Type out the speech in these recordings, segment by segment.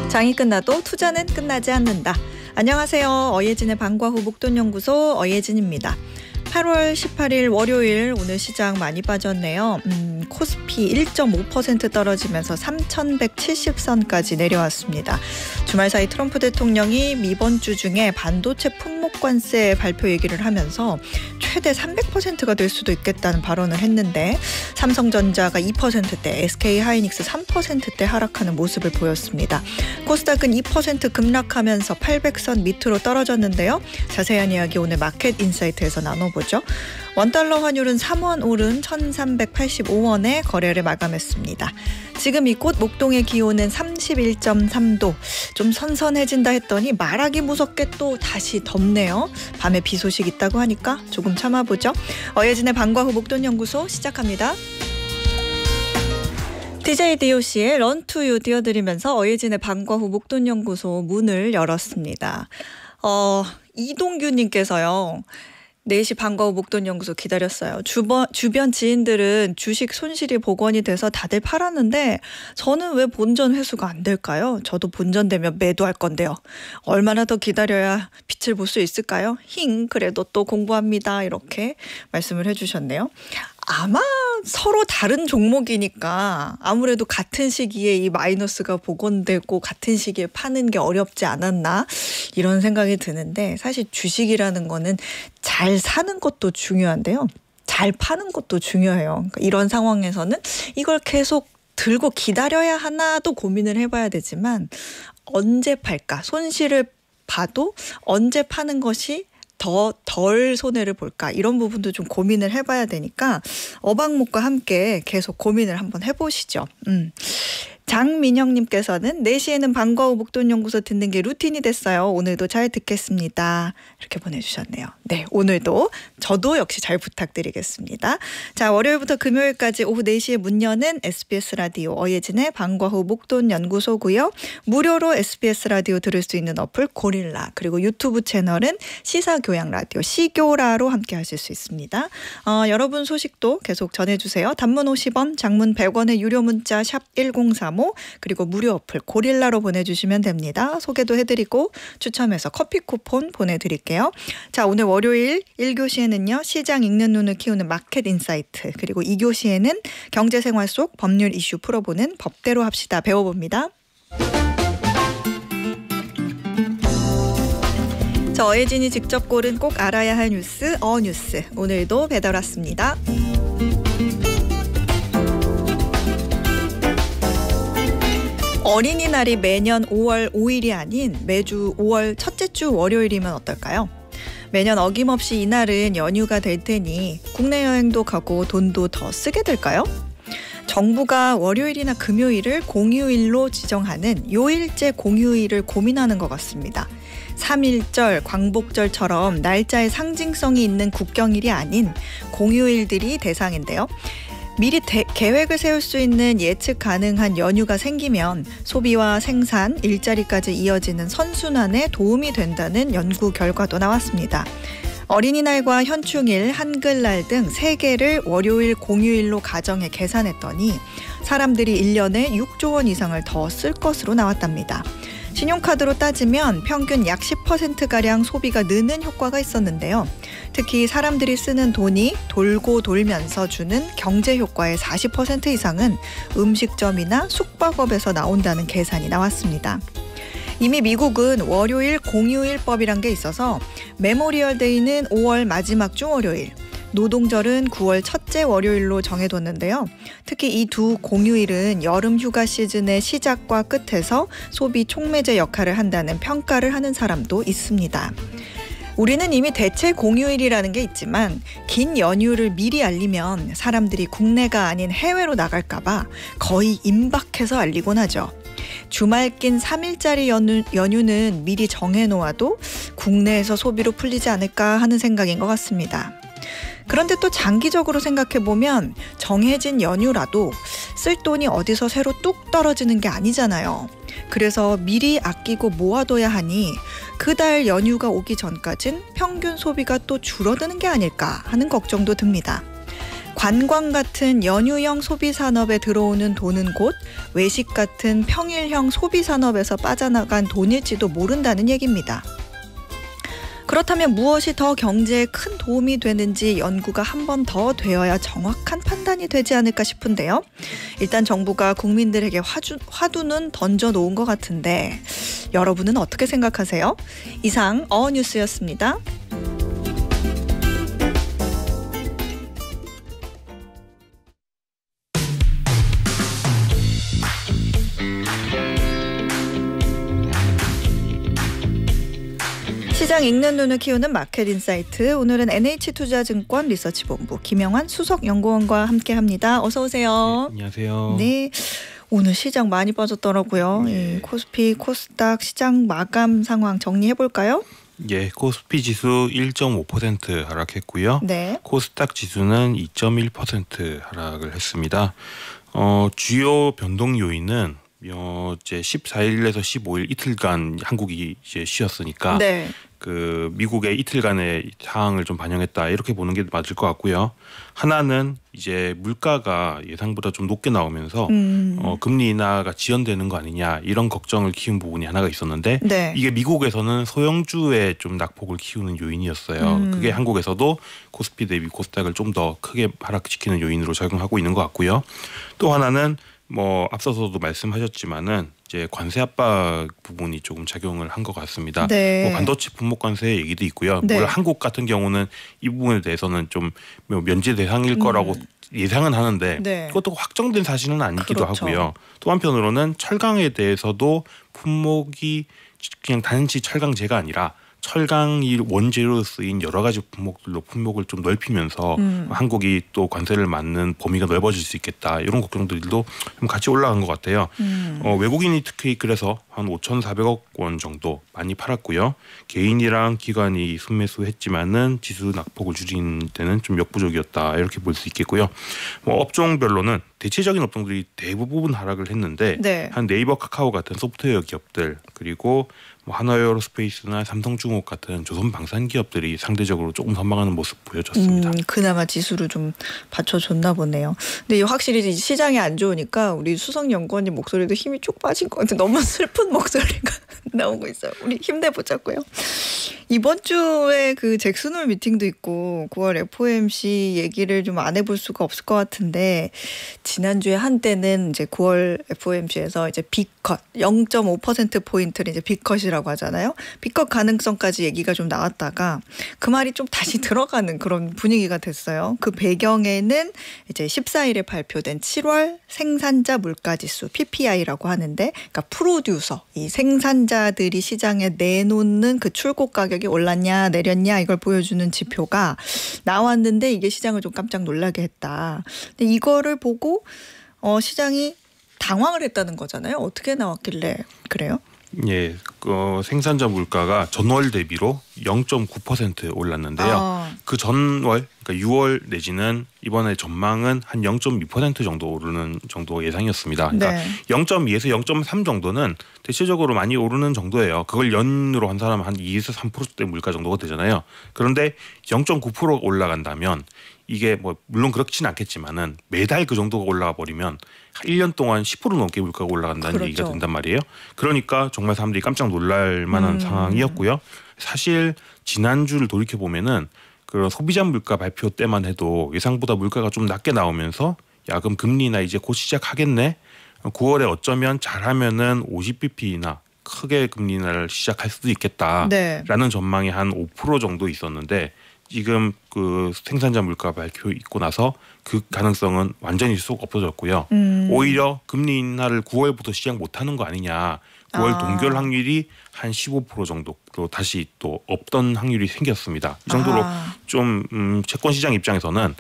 장이 끝나도 투자는 끝나지 않는다. 안녕하세요. 어예진의 방과 후 목돈연구소 어예진입니다. 8월 18일 월요일 오늘 시장 많이 빠졌네요. 코스피 1.5% 떨어지면서 3,170선까지 내려왔습니다. 주말 사이 트럼프 대통령이 이번 주 중에 반도체 품목관세 발표 얘기를 하면서 최대 300%가 될 수도 있겠다는 발언을 했는데 삼성전자가 2%대, SK하이닉스 3%대 하락하는 모습을 보였습니다. 코스닥은 2% 급락하면서 800선 밑으로 떨어졌는데요. 자세한 이야기 오늘 마켓 인사이트에서 나눠보죠. 원달러 환율은 3원 오른 1,385원에 거래를 마감했습니다. 지금 이곳 목동의 기온은 31.3도. 좀 선선해진다 했더니 말하기 무섭게 또 다시 덥네요. 밤에 비 소식 있다고 하니까 조금 참아보죠. 어예진의 방과 후 목돈연구소 시작합니다. DJ DOC의 런 투 유 띄워드리면서 어예진의 방과 후 목돈연구소 문을 열었습니다. 이동규님께서요. 4시 방과 후 목돈연구소 기다렸어요. 주변 지인들은 주식 손실이 복원이 돼서 다들 팔았는데 저는 왜 본전 회수가 안 될까요? 저도 본전되면 매도할 건데요. 얼마나 더 기다려야 빛을 볼 수 있을까요? 그래도 또 공부합니다. 이렇게 말씀을 해주셨네요. 아마 서로 다른 종목이니까 아무래도 같은 시기에 이 마이너스가 복원되고 같은 시기에 파는 게 어렵지 않았나 이런 생각이 드는데 사실 주식이라는 거는 잘 사는 것도 중요한데요. 잘 파는 것도 중요해요. 그러니까 이런 상황에서는 이걸 계속 들고 기다려야 하나도 고민을 해봐야 되지만 언제 팔까? 손실을 봐도 언제 파는 것이 더 덜 손해를 볼까 이런 부분도 좀 고민을 해봐야 되니까 어방목과 함께 계속 고민을 한번 해보시죠. 장민영님께서는 4시에는 방과 후 목돈연구소 듣는 게 루틴이 됐어요. 오늘도 잘 듣겠습니다. 이렇게 보내주셨네요. 네, 오늘도 저도 역시 잘 부탁드리겠습니다. 자, 월요일부터 금요일까지 오후 4시에 문 여는 SBS 라디오 어예진의 방과 후 목돈연구소고요. 무료로 SBS 라디오 들을 수 있는 어플 고릴라 그리고 유튜브 채널은 시사교양라디오 시교라로 함께 하실 수 있습니다. 여러분 소식도 계속 전해주세요. 단문 50원, 장문 100원의 유료 문자 샵 1035 그리고 무료 어플 고릴라로 보내주시면 됩니다. 소개도 해드리고 추첨해서 커피 쿠폰 보내드릴게요. 자, 오늘 월요일 1교시에는요. 시장 읽는 눈을 키우는 마켓 인사이트 그리고 2교시에는 경제생활 속 법률 이슈 풀어보는 법대로 합시다 배워봅니다. 저 어예진이 직접 고른 꼭 알아야 할 뉴스 어뉴스 오늘도 배달 왔습니다. 어린이날이 매년 5월 5일이 아닌 매주 5월 첫째 주 월요일이면 어떨까요? 매년 어김없이 이날은 연휴가 될 테니 국내 여행도 가고 돈도 더 쓰게 될까요? 정부가 월요일이나 금요일을 공휴일로 지정하는 요일제 공휴일을 고민하는 것 같습니다. 3.1절, 광복절처럼 날짜의 상징성이 있는 국경일이 아닌 공휴일들이 대상인데요. 미리 계획을 세울 수 있는 예측 가능한 연휴가 생기면 소비와 생산, 일자리까지 이어지는 선순환에 도움이 된다는 연구 결과도 나왔습니다. 어린이날과 현충일, 한글날 등 3개를 월요일 공휴일로 가정해 계산했더니 사람들이 1년에 6조 원 이상을 더 쓸 것으로 나왔답니다. 신용카드로 따지면 평균 약 10%가량 소비가 느는 효과가 있었는데요. 특히 사람들이 쓰는 돈이 돌고 돌면서 주는 경제 효과의 40% 이상은 음식점이나 숙박업에서 나온다는 계산이 나왔습니다. 이미 미국은 월요일 공휴일법이란 게 있어서 메모리얼 데이는 5월 마지막 주 월요일, 노동절은 9월 첫째 월요일로 정해뒀는데요. 특히 이 두 공휴일은 여름 휴가 시즌의 시작과 끝에서 소비 촉매제 역할을 한다는 평가를 하는 사람도 있습니다. 우리는 이미 대체 공휴일이라는 게 있지만 긴 연휴를 미리 알리면 사람들이 국내가 아닌 해외로 나갈까 봐 거의 임박해서 알리곤 하죠. 주말 낀 3일짜리 연휴는 미리 정해놓아도 국내에서 소비로 풀리지 않을까 하는 생각인 것 같습니다. 그런데 또 장기적으로 생각해보면 정해진 연휴라도 쓸 돈이 어디서 새로 뚝 떨어지는 게 아니잖아요. 그래서 미리 아끼고 모아둬야 하니 그달 연휴가 오기 전까진 평균 소비가 또 줄어드는 게 아닐까 하는 걱정도 듭니다. 관광 같은 연휴형 소비 산업에 들어오는 돈은 곧 외식 같은 평일형 소비 산업에서 빠져나간 돈일지도 모른다는 얘기입니다. 그렇다면 무엇이 더 경제에 큰 도움이 되는지 연구가 한 번 더 되어야 정확한 판단이 되지 않을까 싶은데요. 일단 정부가 국민들에게 화두는 던져놓은 것 같은데 여러분은 어떻게 생각하세요? 이상 어뉴스였습니다. 시장 읽는 눈을 키우는 마켓인사이트. 오늘은 NH투자증권 리서치본부 김영환 수석연구원과 함께합니다. 어서 오세요. 네, 안녕하세요. 네, 오늘 시장 많이 빠졌더라고요. 네. 코스피, 코스닥 시장 마감 상황 정리해볼까요? 예, 코스피 지수 1.5% 하락했고요. 네. 코스닥 지수는 2.1% 하락을 했습니다. 주요 변동 요인은 이제 14일에서 15일 이틀간 한국이 이제 쉬었으니까 네. 그 미국의 이틀간의 상황을 좀 반영했다 이렇게 보는 게 맞을 것 같고요. 하나는 이제 물가가 예상보다 좀 높게 나오면서 금리 인하가 지연되는 거 아니냐 이런 걱정을 키운 부분이 하나가 있었는데 네. 이게 미국에서는 소형주의 좀 낙폭을 키우는 요인이었어요. 그게 한국에서도 코스피 대비 코스닥을 좀 더 크게 하락시키는 요인으로 작용하고 있는 것 같고요. 또 하나는 앞서서도 말씀하셨지만은 이제 관세 압박 부분이 조금 작용을 한 것 같습니다. 네. 반도체 품목 관세 얘기도 있고요. 네. 물론 한국 같은 경우는 이 부분에 대해서는 좀 면제 대상일 거라고 예상은 하는데 네. 그것도 확정된 사실은 아니기도 그렇죠. 하고요. 또 한편으로는 철강에 대해서도 품목이 그냥 단지 철강제가 아니라 철강이 원재료로 쓰인 여러 가지 품목들로 품목을 좀 넓히면서 한국이 또 관세를 맞는 범위가 넓어질 수 있겠다 이런 걱정들도 좀 같이 올라간 것 같아요. 외국인이 특히 그래서 한 5,400억 원 정도 많이 팔았고요. 개인이랑 기관이 순매수했지만은 지수 낙폭을 줄인 데는 좀 역부족이었다 이렇게 볼 수 있겠고요. 업종별로는 대체적인 업종들이 대부분 하락을 했는데 네. 한 네이버, 카카오 같은 소프트웨어 기업들 그리고 한화에어로스페이스나 삼성중업 같은 조선 방산 기업들이 상대적으로 조금 선방하는 모습 보여줬습니다. 그나마 지수를 좀 받쳐줬나 보네요. 근데 확실히 시장이 안 좋으니까 우리 수석연구원님 목소리도 힘이 쭉 빠진 것 같아요. 너무 슬픈 목소리가 나오고 있어요. 우리 힘내보자고요. 이번 주에 그 잭슨홀 미팅도 있고 9월 FOMC 얘기를 좀 안 해볼 수가 없을 것 같은데 지난주에 한때는 이제 9월 FOMC에서 이제 빅컷 0.5% 포인트를 이제 빅컷이라고 하잖아요. 빅컷 가능성까지 얘기가 좀 나왔다가 그 말이 좀 다시 들어가는 그런 분위기가 됐어요. 그 배경에는 이제 14일에 발표된 7월 생산자 물가지수 PPI라고 하는데, 그러니까 프로듀서 이 생산자들이 시장에 내놓는 그 출고 가격이 올랐냐 내렸냐 이걸 보여주는 지표가 나왔는데 이게 시장을 좀 깜짝 놀라게 했다. 근데 이거를 보고 시장이 당황을 했다는 거잖아요. 어떻게 나왔길래 그래요? 예, 생산자 물가가 전월 대비로 0.9% 올랐는데요. 그 전월, 그러니까 6월 내지는 이번에 전망은 한 0.2% 정도 오르는 정도 예상이었습니다. 그러니까 네. 0.2에서 0.3 정도는 대체적으로 많이 오르는 정도예요. 그걸 연으로 한 사람은 한 2에서 3%대 물가 정도가 되잖아요. 그런데 0.9% 올라간다면 이게 물론 그렇진 않겠지만은 매달 그 정도가 올라가 버리면 1년 동안 10% 넘게 물가가 올라간다는 그렇죠. 얘기가 된단 말이에요. 그러니까 정말 사람들이 깜짝 놀랄 만한 상황이었고요. 사실 지난주를 돌이켜 보면은 그 소비자 물가 발표 때만 해도 예상보다 물가가 좀 낮게 나오면서 야 그럼 금리나 이제 곧 시작하겠네. 9월에 어쩌면 잘하면은 50bp나 크게 금리 인하를 시작할 수도 있겠다라는 네. 전망이 한 5% 정도 있었는데 지금 그 생산자 물가 발표 있고 나서 그 가능성은 완전히 쏙 없어졌고요. 오히려 금리 인하를 9월부터 시작 못하는 거 아니냐. 9월 동결 확률이 한 15% 정도로 다시 또 없던 확률이 생겼습니다. 이 정도로 좀 채권 시장 입장에서는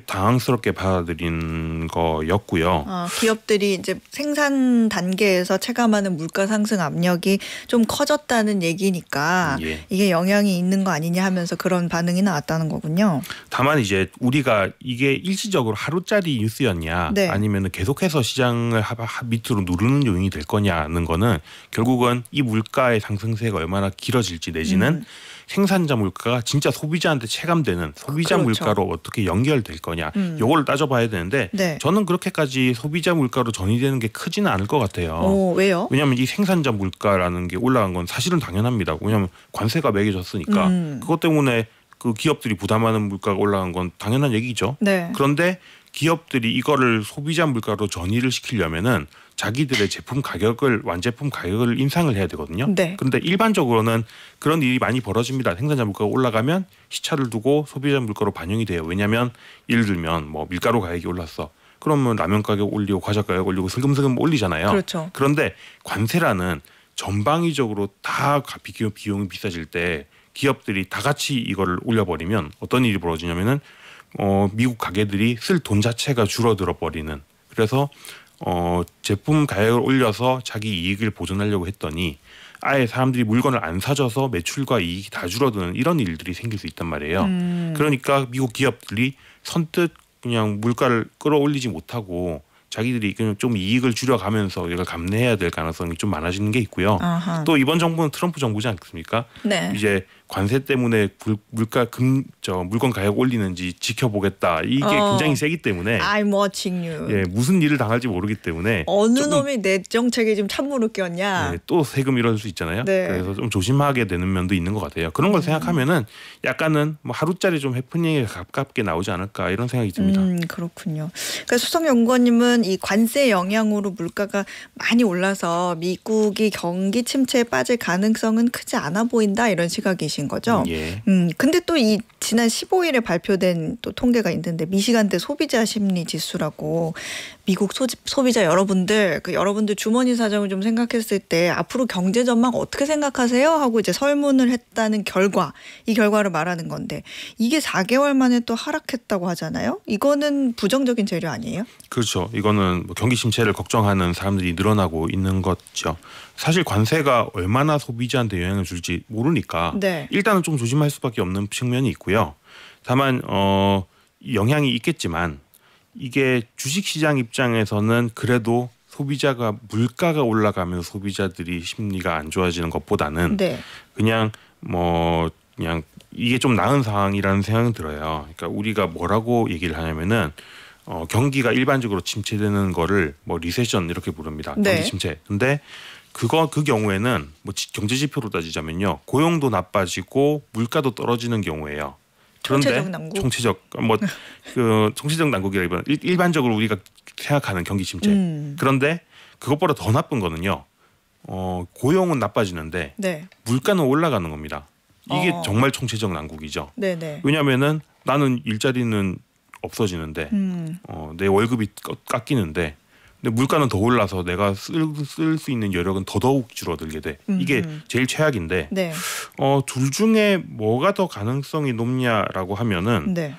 당황스럽게 받아들인 거였고요. 기업들이 이제 생산 단계에서 체감하는 물가 상승 압력이 좀 커졌다는 얘기니까 예. 이게 영향이 있는 거 아니냐 하면서 그런 반응이 나왔다는 거군요. 그렇군요. 다만 이제 우리가 이게 일시적으로 하루짜리 뉴스였냐 네. 아니면 계속해서 시장을 밑으로 누르는 요인이 될 거냐는 거는 결국은 이 물가의 상승세가 얼마나 길어질지 내지는 생산자 물가가 진짜 소비자한테 체감되는 소비자 그렇죠. 물가로 어떻게 연결될 거냐 요걸 따져봐야 되는데 네. 저는 그렇게까지 소비자 물가로 전이되는 게 크지는 않을 것 같아요. 왜요? 왜냐하면 이 생산자 물가라는 게 올라간 건 사실은 당연합니다. 왜냐하면 관세가 매겨졌으니까 그것 때문에 그 기업들이 부담하는 물가가 올라간 건 당연한 얘기죠. 네. 그런데 기업들이 이거를 소비자 물가로 전이를 시키려면은 자기들의 제품 가격을 완제품 가격을 인상을 해야 되거든요. 네. 그런데 일반적으로는 그런 일이 많이 벌어집니다. 생산자 물가가 올라가면 시차를 두고 소비자 물가로 반영이 돼요. 왜냐하면 예를 들면 뭐 밀가루 가격이 올랐어. 그러면 라면 가격 올리고 과자 가격 올리고 슬금슬금 올리잖아요. 그렇죠. 그런데 관세라는 전방위적으로 다 비용이 비싸질 때 기업들이 다 같이 이거를 올려버리면 어떤 일이 벌어지냐면은 미국 가게들이 쓸 돈 자체가 줄어들어 버리는. 그래서 제품 가격을 올려서 자기 이익을 보존하려고 했더니 아예 사람들이 물건을 안 사줘서 매출과 이익이 다 줄어드는 이런 일들이 생길 수 있단 말이에요. 그러니까 미국 기업들이 선뜻 그냥 물가를 끌어올리지 못하고 자기들이 그냥 좀 이익을 줄여가면서 이걸 감내해야 될 가능성이 좀 많아지는 게 있고요. 아하. 또 이번 정부는 트럼프 정부지 않습니까? 네. 이제 관세 때문에 물건 가격 올리는지 지켜보겠다. 이게 굉장히 세기 때문에 I'm watching you. 예, 무슨 일을 당할지 모르기 때문에 어느 놈이 내 정책에 좀 참모를 꼈냐. 예, 또 세금 이럴 수 있잖아요. 네. 그래서 좀 조심하게 되는 면도 있는 것 같아요. 그런 걸 생각하면은 약간은 뭐 하루짜리 좀 해프닝에 가깝게 나오지 않을까 이런 생각이 듭니다. 그렇군요. 그러니까 수석 연구원님은 이 관세 영향으로 물가가 많이 올라서 미국이 경기 침체에 빠질 가능성은 크지 않아 보인다 이런 시각이신 거죠. 예. 근데 또 이 지난 15일에 발표된 또 통계가 있는데 미시간대 소비자 심리 지수라고 미국 소비자 여러분들 여러분들 주머니 사정을 좀 생각했을 때 앞으로 경제 전망 어떻게 생각하세요? 하고 이제 설문을 했다는 결과 이 결과를 말하는 건데 이게 4개월 만에 또 하락했다고 하잖아요. 이거는 부정적인 재료 아니에요? 그렇죠. 이거는 뭐 경기 침체를 걱정하는 사람들이 늘어나고 있는 거죠. 사실 관세가 얼마나 소비자한테 영향을 줄지 모르니까 네. 일단은 좀 조심할 수밖에 없는 측면이 있고요. 다만 영향이 있겠지만 이게 주식시장 입장에서는 그래도 소비자가 물가가 올라가면서 소비자들이 심리가 안 좋아지는 것보다는 네. 그냥 이게 좀 나은 상황이라는 생각은 들어요. 그러니까 우리가 뭐라고 얘기를 하냐면은 경기가 일반적으로 침체되는 거를 뭐 리세션 이렇게 부릅니다. 네. 경기 침체. 근데 그 경우에는 뭐 경제 지표로 따지자면요. 고용도 나빠지고 물가도 떨어지는 경우예요. 그런데 총체적 난국? 총체적 난국이라기보다 일반적으로 우리가 생각하는 경기 침체. 그런데 그것보다 더 나쁜 거는요. 고용은 나빠지는데 네. 물가는 올라가는 겁니다. 이게 정말 총체적 난국이죠. 네네. 왜냐하면은 나는 일자리는 없어지는데 내 월급이 깎이는데 근데 물가는 더 올라서 내가 쓸 수 있는 여력은 더더욱 줄어들게 돼. 이게 제일 최악인데 네. 둘 중에 뭐가 더 가능성이 높냐라고 하면은 네.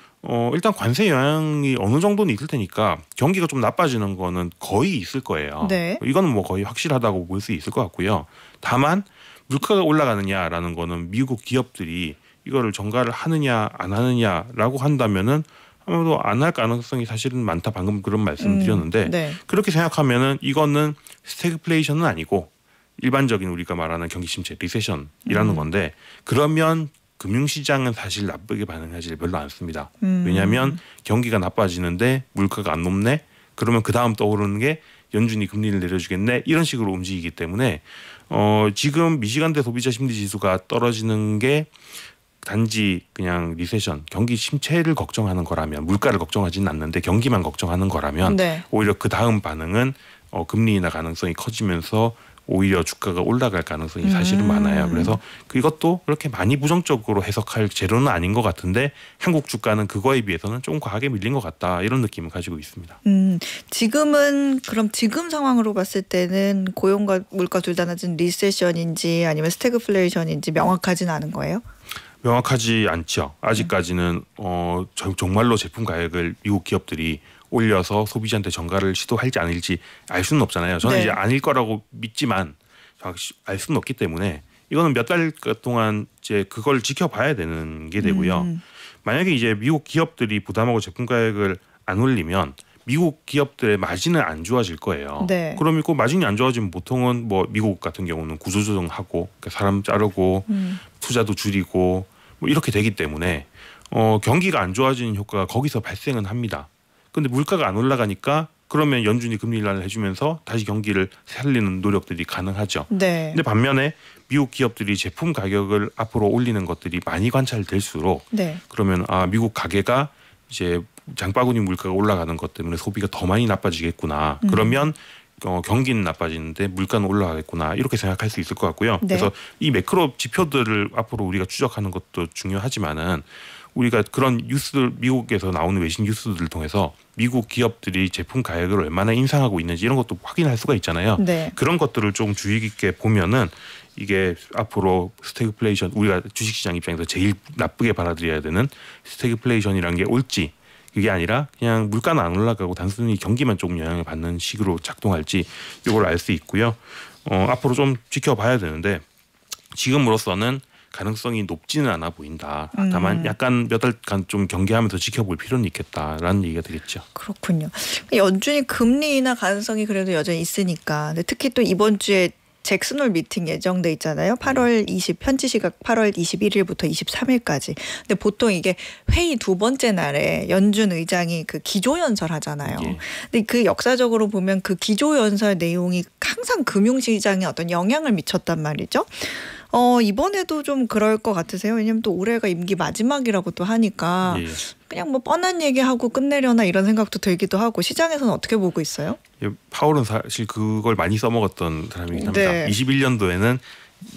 일단 관세 영향이 어느 정도는 있을 테니까 경기가 좀 나빠지는 거는 거의 있을 거예요. 네. 이거는 뭐 거의 확실하다고 볼 수 있을 것 같고요. 다만 물가가 올라가느냐라는 거는 미국 기업들이 이거를 전가를 하느냐 안 하느냐라고 한다면은 아무래도 안 할 가능성이 사실은 많다. 방금 그런 말씀을 드렸는데 네. 그렇게 생각하면은 이거는 스태그플레이션은 아니고 일반적인 우리가 말하는 경기 침체 리세션이라는 건데 그러면 금융시장은 사실 나쁘게 반응하지 별로 않습니다. 왜냐하면 경기가 나빠지는데 물가가 안 높네. 그러면 그 다음 떠오르는 게 연준이 금리를 내려주겠네. 이런 식으로 움직이기 때문에 지금 미시간대 소비자 심리 지수가 떨어지는 게 단지 그냥 리세션, 경기 침체를 걱정하는 거라면 물가를 걱정하지는 않는데 경기만 걱정하는 거라면 네. 오히려 그 다음 반응은 금리 인하 가능성이 커지면서 오히려 주가가 올라갈 가능성이 사실은 많아요. 그래서 이것도 그렇게 많이 부정적으로 해석할 재료는 아닌 것 같은데 한국 주가는 그거에 비해서는 좀 과하게 밀린 것 같다. 이런 느낌을 가지고 있습니다. 지금은 그럼 지금 상황으로 봤을 때는 고용과 물가 둘 다 낮은 리세션인지 아니면 스태그플레이션인지 명확하지는 않은 거예요? 명확하지 않죠. 아직까지는 정말로 제품 가격을 미국 기업들이 올려서 소비자한테 전가를 시도할지 아닐지 알 수는 없잖아요. 저는 네. 이제 아닐 거라고 믿지만 알 수는 없기 때문에 이거는 몇 달 동안 이제 그걸 지켜봐야 되는 게 되고요. 만약에 이제 미국 기업들이 부담하고 제품 가격을 안 올리면 미국 기업들의 마진은 안 좋아질 거예요. 네. 그럼 그 마진이 안 좋아지면 보통은 뭐 미국 같은 경우는 구조조정하고 그러니까 사람 자르고 투자도 줄이고 뭐 이렇게 되기 때문에 경기가 안 좋아지는 효과가 거기서 발생은 합니다. 근데 물가가 안 올라가니까 그러면 연준이 금리 인하를 해주면서 다시 경기를 살리는 노력들이 가능하죠. 네. 근데 반면에 미국 기업들이 제품 가격을 앞으로 올리는 것들이 많이 관찰될수록 네. 그러면 미국 가게가 이제 장바구니 물가가 올라가는 것 때문에 소비가 더 많이 나빠지겠구나. 그러면 경기는 나빠지는데 물가는 올라가겠구나. 이렇게 생각할 수 있을 것 같고요. 네. 그래서 이 매크로 지표들을 앞으로 우리가 추적하는 것도 중요하지만은 우리가 그런 뉴스들 미국에서 나오는 외신 뉴스들을 통해서 미국 기업들이 제품 가격을 얼마나 인상하고 있는지 이런 것도 확인할 수가 있잖아요. 네. 그런 것들을 좀 주의 깊게 보면은 이게 앞으로 스태그플레이션 우리가 주식시장 입장에서 제일 나쁘게 받아들여야 되는 스태그플레이션이라는 게 올지 그게 아니라 그냥 물가는 안 올라가고 단순히 경기만 조금 영향을 받는 식으로 작동할지 이걸 알 수 있고요. 앞으로 좀 지켜봐야 되는데 지금으로서는 가능성이 높지는 않아 보인다. 다만 약간 몇 달간 좀 경계하면서 지켜볼 필요는 있겠다라는 얘기가 되겠죠. 그렇군요. 연준이 금리 인하 가능성이 그래도 여전히 있으니까. 근데 특히 또 이번 주에 잭슨홀 미팅 예정돼 있잖아요. 8월 20 현지 시각 8월 21일부터 23일까지. 근데 보통 이게 회의 두 번째 날에 연준 의장이 그 기조연설 하잖아요. 예. 근데 그 역사적으로 보면 그 기조연설 내용이 항상 금융시장에 어떤 영향을 미쳤단 말이죠. 이번에도 좀 그럴 것 같으세요? 왜냐면 또 올해가 임기 마지막이라고 또 하니까 예. 그냥 뭐 뻔한 얘기하고 끝내려나 이런 생각도 들기도 하고 시장에서는 어떻게 보고 있어요? 예, 파월은 사실 그걸 많이 써먹었던 사람이긴 합니다. 네. 21년도에는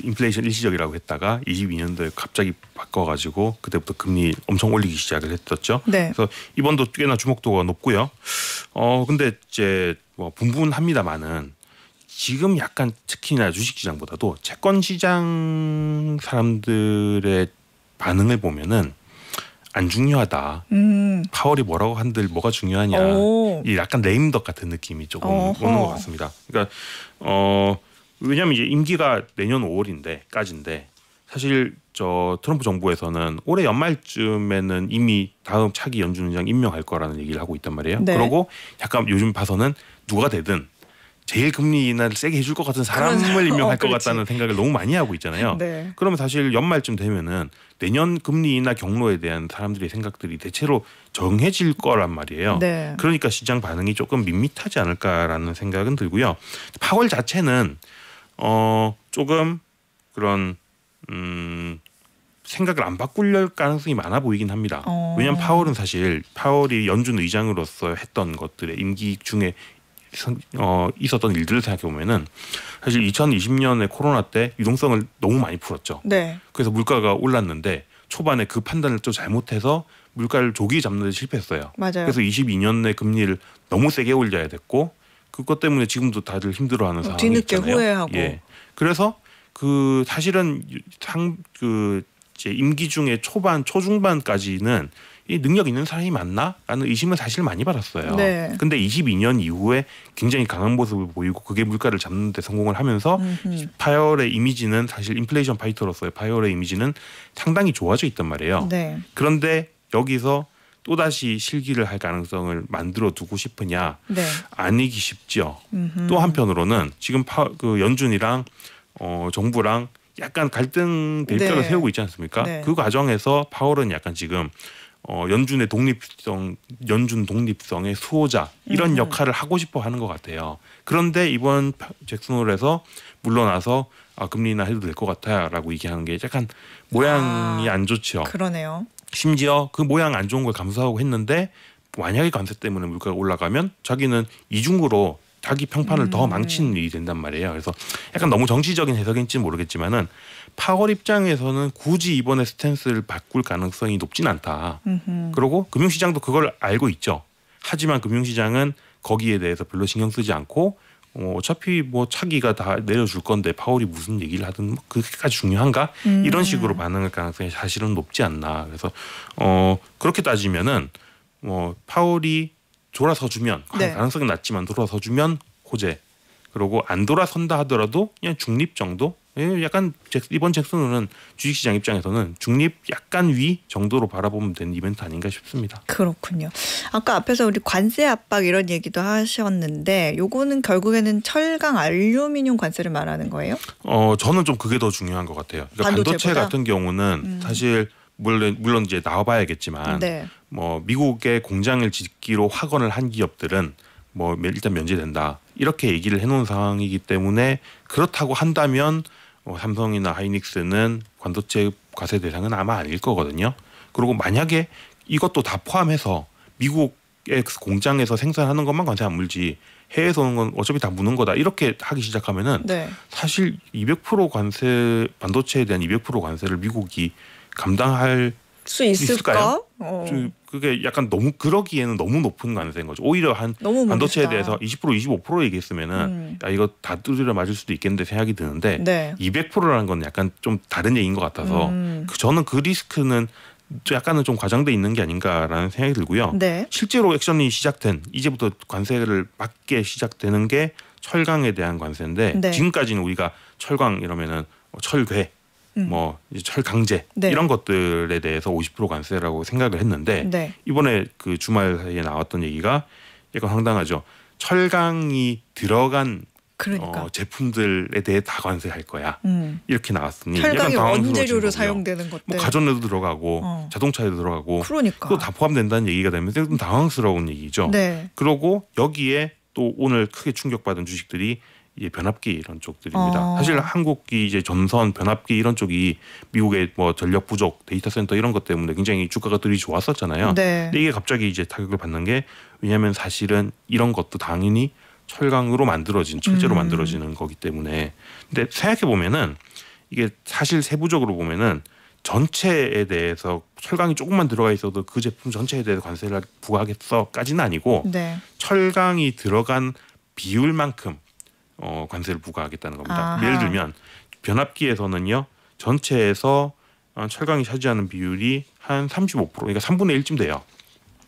인플레이션 일시적이라고 했다가 22년도에 갑자기 바꿔가지고 그때부터 금리 엄청 올리기 시작을 했었죠. 네. 그래서 이번도 꽤나 주목도가 높고요. 근데 이제 뭐 분분합니다만은 지금 약간 특히나 주식시장보다도 채권시장 사람들의 반응을 보면은 안 중요하다. 파월이 뭐라고 한들 뭐가 중요하냐. 이 약간 레임덕 같은 느낌이 조금 오는 것 같습니다. 그러니까 왜냐하면 이제 임기가 내년 5월까지인데 사실 저 트럼프 정부에서는 올해 연말쯤에는 이미 다음 차기 연준 의장 임명할 거라는 얘기를 하고 있단 말이에요. 네. 그러고 약간 요즘 봐서는 누가 되든 제일 금리 인하를 세게 해줄 것 같은 사람을 임명할 것 같다는 생각을 너무 많이 하고 있잖아요. 네. 그러면 사실 연말쯤 되면은 내년 금리 인하 경로에 대한 사람들의 생각들이 대체로 정해질 거란 말이에요. 네. 그러니까 시장 반응이 조금 밋밋하지 않을까라는 생각은 들고요. 파월 자체는 조금 그런 생각을 안 바꿀 가능성이 많아 보이긴 합니다. 왜냐하면 파월은 사실 파월이 연준 의장으로서 했던 것들의 임기 중에 있었던 일들을 생각해 보면은 사실 2020년에 코로나 때 유동성을 너무 많이 풀었죠. 네. 그래서 물가가 올랐는데 초반에 그 판단을 또 잘못해서 물가를 조기 잡는 데 실패했어요. 맞아요. 그래서 22년에 금리를 너무 세게 올려야 됐고 그것 때문에 지금도 다들 힘들어하는 상황이 뒤늦게 있잖아요. 후회하고. 예. 그래서 그 사실은 이제 임기 중에 초중반까지는 이 능력 있는 사람이 맞나라는 의심을 사실 많이 받았어요. 네. 근데 22년 이후에 굉장히 강한 모습을 보이고 그게 물가를 잡는 데 성공을 하면서 파월의 이미지는 사실 인플레이션 파이터로서의 파월의 이미지는 상당히 좋아져 있단 말이에요. 네. 그런데 여기서 또다시 실기를 할 가능성을 만들어 두고 싶으냐? 네. 아니기 쉽죠. 또 한편으로는 지금 그 연준이랑 정부랑 약간 갈등 대립각을 네. 세우고 있지 않습니까? 네. 그 과정에서 파월은 약간 지금 연준 독립성의 수호자 이런 역할을 하고 싶어 하는 것 같아요. 그런데 이번 잭슨홀에서 물러나서 금리 인하 해도 될 것 같아라고 얘기하는 게 약간 모양이 안 좋죠. 그러네요. 심지어 그 모양 안 좋은 걸 감수하고 했는데 만약에 관세 때문에 물가가 올라가면 자기는 이중으로 자기 평판을 더 망치는 일이 된단 말이에요. 그래서 약간 너무 정치적인 해석인지 모르겠지만은 파월 입장에서는 굳이 이번에 스탠스를 바꿀 가능성이 높진 않다. 그리고 금융시장도 그걸 알고 있죠. 하지만 금융시장은 거기에 대해서 별로 신경 쓰지 않고 어차피 뭐 차기가 다 내려줄 건데 파월이 무슨 얘기를 하든 뭐 그렇게까지 중요한가? 이런 식으로 반응할 가능성이 사실은 높지 않나. 그래서 그렇게 따지면은 파월이 돌아서주면 네. 가능성이 낮지만 돌아서주면 호재. 그리고 안 돌아선다 하더라도 그냥 중립 정도 약간 이번 잭슨홀은 주식시장 입장에서는 중립 약간 위 정도로 바라보면 되는 이벤트 아닌가 싶습니다. 그렇군요. 아까 앞에서 우리 관세 압박 이런 얘기도 하셨는데 요거는 결국에는 철강 알루미늄 관세를 말하는 거예요? 저는 좀 그게 더 중요한 것 같아요. 그러니까 반도체 같은 경우는 사실 물론 이제 나와봐야겠지만 네. 뭐 미국의 공장을 짓기로 확언을 한 기업들은 뭐 일단 면제된다 이렇게 얘기를 해놓은 상황이기 때문에 그렇다고 한다면 삼성이나 하이닉스는 반도체 과세 대상은 아마 아닐 거거든요. 그리고 만약에 이것도 다 포함해서 미국의 공장에서 생산하는 것만 관세 안 물지 해외에서 오는 건 어차피 다 무는 거다 이렇게 하기 시작하면은 네. 사실 200% 관세 반도체에 대한 200% 관세를 미국이 감당할 수 있을까요? 그게 약간 너무 그러기에는 너무 높은 관세인 거죠. 오히려 한 반도체에 대해서 20% 25% 얘기했으면은 야 이거 다 두드려 맞을 수도 있겠는데 생각이 드는데 네. 200%라는 건 약간 좀 다른 얘기인 것 같아서 저는 그 리스크는 약간은 좀 과장돼 있는 게 아닌가라는 생각이 들고요. 네. 실제로 액션이 시작된 이제부터 관세를 받게 시작되는 게 철강에 대한 관세인데 네. 지금까지는 우리가 철강 이러면은 철괴 뭐 철강제 네. 이런 것들에 대해서 50% 관세라고 생각을 했는데 네. 이번에 그 주말 사이에 나왔던 얘기가 약간 황당하죠. 철강이 들어간 제품들에 대해 다 관세할 거야. 이렇게 나왔으니 철강이 원재료로 사용되는 것들. 뭐 가전에도 들어가고 자동차에도 들어가고 그러니까. 또 다 포함된다는 얘기가 되면서 좀 당황스러운 얘기죠. 네. 그러고 여기에 또 오늘 크게 충격받은 주식들이 이제 변압기 이런 쪽들입니다. 사실 한국이 이제 전선 변압기 이런 쪽이 미국의 뭐 전력 부족, 데이터 센터 이런 것 때문에 굉장히 주가가 들이 좋았었잖아요. 네. 근데 이게 갑자기 이제 타격을 받는 게 왜냐하면 사실은 이런 것도 당연히 철강으로 만들어진 철제로 만들어지는 거기 때문에. 근데 생각해 보면은 이게 사실 세부적으로 보면은 전체에 대해서 철강이 조금만 들어가 있어도 그 제품 전체에 대해서 관세를 부과하겠어까지는 아니고 네. 철강이 들어간 비율만큼 관세를 부과하겠다는 겁니다. 아하. 예를 들면 변압기에서는요 전체에서 철강이 차지하는 비율이 한 35% 그러니까 3분의 1쯤 돼요.